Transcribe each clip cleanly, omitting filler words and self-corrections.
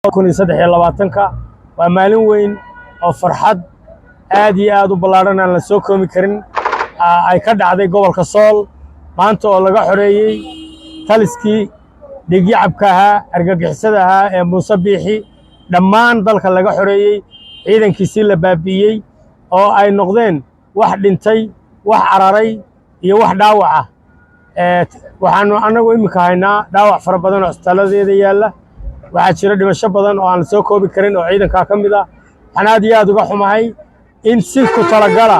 2023 waa maalin weyn oo farxad aad iyo aad u ballaaran aan la soo koobi karin ay ka dhacday gobolka Sool maanta oo laga xoreeyay taliskii dhigyacabka ahaa argagixisada ahaa ee Muuse Biixi dhammaan dalka laga xoreeyay ciidankiisii la baabi'iyay oo ay noqdeen wax dhintay wax cararay iyo wax dhaawac ah waxaanu anagu imika haynaa dhaawac fara badan oo isbitaaladeeda yaala waxaa jira dhimasho badan oo aan soo koobi karin oo ciidanka ka mid ah waxaan aad iyo aad uga xumahay in si ku talagala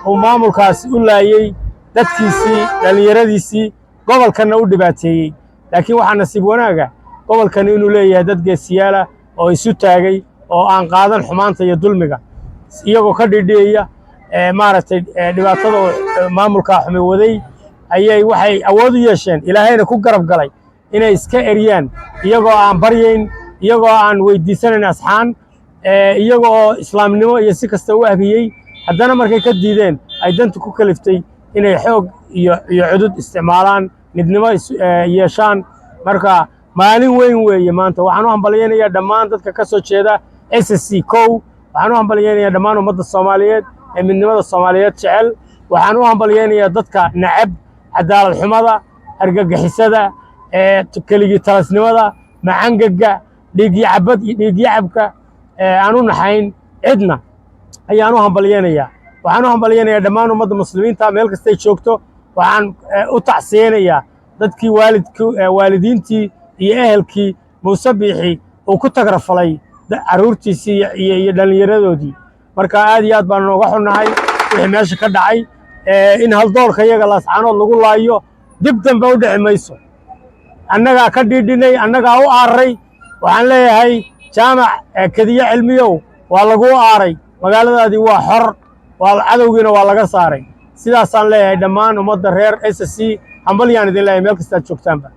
oo maamulkaasi u laayay dadkiisii dhalinyaradiisii gobolkana u dhibaateeyay laakiin waxaa nasiib wanaaga gobolkan inuu leeyahay dad geesiyaal oo isu taagay oo aan qaadan xumaanta iyo dulmiga iyagoo ka dhidhiyaya maaragtay dhibaatada maamulka xumay waday ayay waxay awood u yeesheen ilaahayna ku garab galay inay iska eriyaan iyagoo aan baryayn iyagoo aan weydiisanayn asxaan iyagoo islaamnimo iyo si kasta u ahbiyey haddana markay ka diideen ay danta ku kaliftay inay xoog iyo cudud isticmaalaan midnimo yeeshaan marka maalin weyn weeye maanta waxaan u hambalyeynaya dhammaan dadka ka soo jeeda SSC waxaan u hambalyeynaya dhammaan ummadda Soomaaliyeed ee midnimada Soomaaliyeed jecel waxaan u hambalyeynaya dadka nacab cadaalad xumada argagixisada keligii talasnimada macangaga dhigyacabka aan u naxayn cidna ayaan u hambalyeynaya waxaan u hambalyeynaya dhammaan ummadda muslimiinta meel kastay joogto waxaan u tacsiyeynayaa dadkii waalidiintii iyo ehelkii Muuse Biixi uu ku tagrafalay caruurtiisii iyo dhalinyaradoodii marka aad iyo aad baan nooga xunnahay wixii meesha ka dhacay in haldoorka iyaga laascaanood lagu laayo dib dambe u dhici mayso annagaa ka dhiidhinay annagaa u aaray waxaan leeyahay jaamac kadiye cilmiyow waa lagu aaray magaaladaadii waa xor cadowgiina waa laga saaray sidaasaan leeyahay dhammaan ummadda reer SSC hambalyaan idin leeyahay meel kastaad joogtaanba